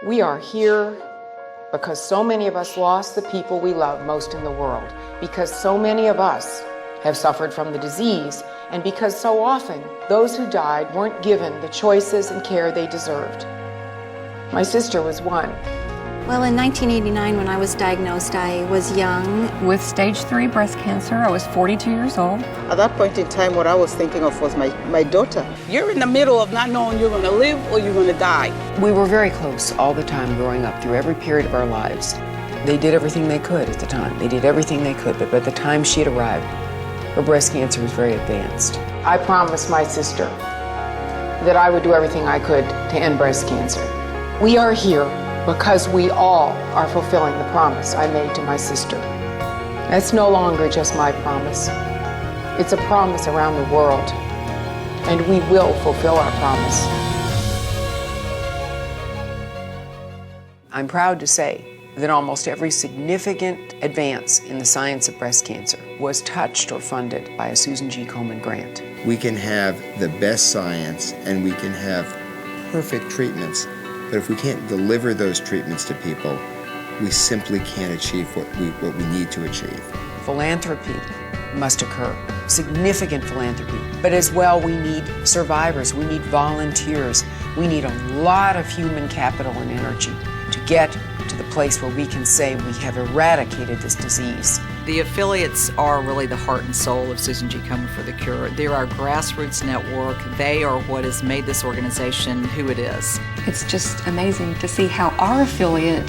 We are here because so many of us lost the people we love most in the world, because so many of us have suffered from the disease, and because so often those who died weren't given the choices and care they deserved. My sister was one. Well, in 1989, when I was diagnosed, I was young. With stage 3 breast cancer, I was 42 years old. At that point in time, what I was thinking of was my daughter. You're in the middle of not knowing you're going to live or you're going to die. We were very close all the time growing up, through every period of our lives. They did everything they could at the time. They did everything they could, but by the time she had arrived, her breast cancer was very advanced. I promised my sister that I would do everything I could to end breast cancer. We are here because we all are fulfilling the promise I made to my sister. That's no longer just my promise. It's a promise around the world, and we will fulfill our promise. I'm proud to say that almost every significant advance in the science of breast cancer was touched or funded by a Susan G. Komen grant. We can have the best science and we can have perfect treatments, but if we can't deliver those treatments to people, we simply can't achieve what we need to achieve. Philanthropy must occur, significant philanthropy, but as well we need survivors, we need volunteers, we need a lot of human capital and energy to get to the place where we can say we have eradicated this disease. The affiliates are really the heart and soul of Susan G. Komen for the Cure. They're our grassroots network. They are what has made this organization who it is. It's just amazing to see how our affiliate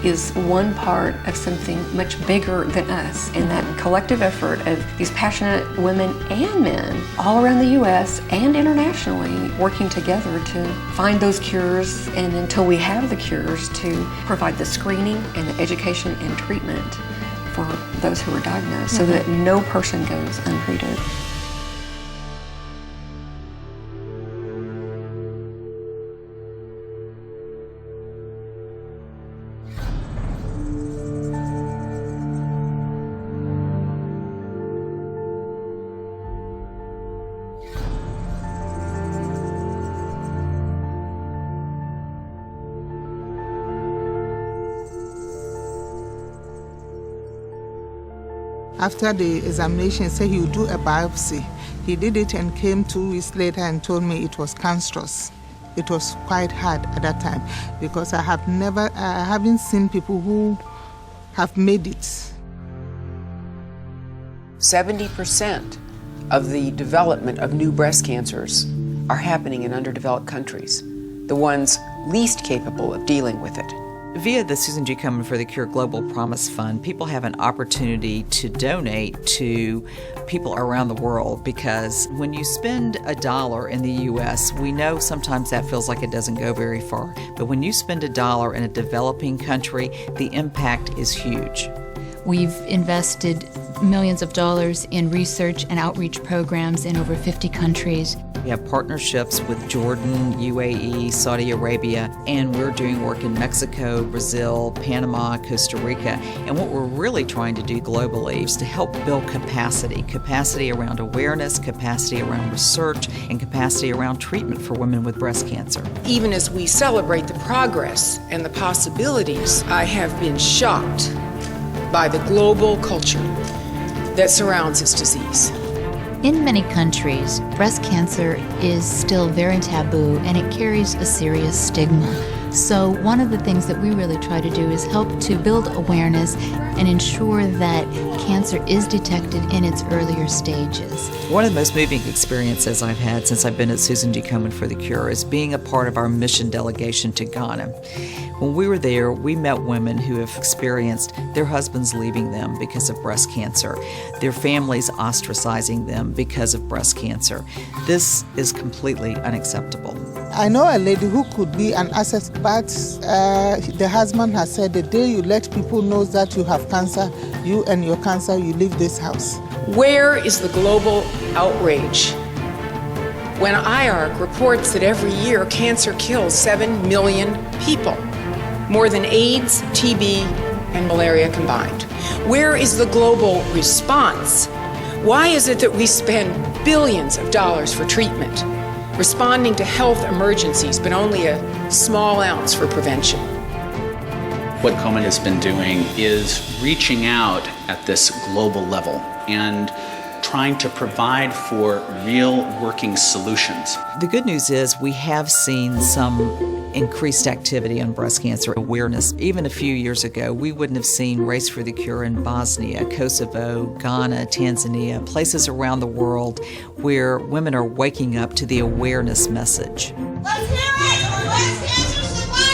is one part of something much bigger than us, and that collective effort of these passionate women and men all around the U.S. and internationally working together to find those cures, and until we have the cures, to provide the screening and the education and treatment for those who are diagnosed, so that no person goes untreated. After the examination, he said he would do a biopsy. He did it and came 2 weeks later and told me it was cancerous. It was quite hard at that time because I haven't seen people who have made it. 70% of the development of new breast cancers are happening in underdeveloped countries, the ones least capable of dealing with it. Via the Susan G. Komen for the Cure Global Promise Fund, people have an opportunity to donate to people around the world, because when you spend $1 in the U.S., we know sometimes that feels like it doesn't go very far. But when you spend $1 in a developing country, the impact is huge. We've invested millions of dollars in research and outreach programs in over 50 countries. We have partnerships with Jordan, UAE, Saudi Arabia, and we're doing work in Mexico, Brazil, Panama, Costa Rica. And what we're really trying to do globally is to help build capacity around awareness, capacity around research, and capacity around treatment for women with breast cancer. Even as we celebrate the progress and the possibilities, I have been shocked by the global culture that surrounds this disease. In many countries, breast cancer is still very taboo and it carries a serious stigma. So one of the things that we really try to do is help to build awareness and ensure that cancer is detected in its earlier stages. One of the most moving experiences I've had since I've been at Susan G. Komen for the Cure is being a part of our mission delegation to Ghana. When we were there, we met women who have experienced their husbands leaving them because of breast cancer, their families ostracizing them because of breast cancer. This is completely unacceptable. I know a lady who could be an asset, but the husband has said the day you let people know that you have cancer, you and your cancer, you leave this house. Where is the global outrage when IARC reports that every year cancer kills 7 million people, more than AIDS, TB, and malaria combined? Where is the global response? Why is it that we spend billions of dollars for treatment, responding to health emergencies, but only a small ounce for prevention. What Komen has been doing is reaching out at this global level and trying to provide for real working solutions. The good news is we have seen some increased activity on breast cancer awareness. Even a few years ago, we wouldn't have seen Race for the Cure in Bosnia, Kosovo, Ghana, Tanzania, places around the world where women are waking up to the awareness message. Let's hear it for breast cancer survivors!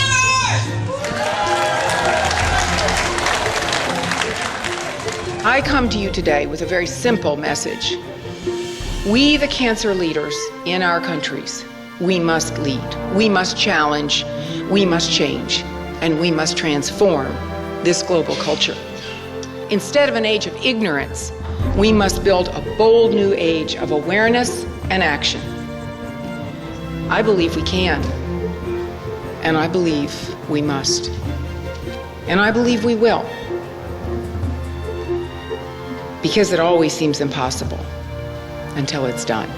I come to you today with a very simple message. We, the cancer leaders in our countries, we must lead, we must challenge, we must change, and we must transform this global culture. Instead of an age of ignorance, we must build a bold new age of awareness and action. I believe we can, and I believe we must, and I believe we will, because it always seems impossible until it's done.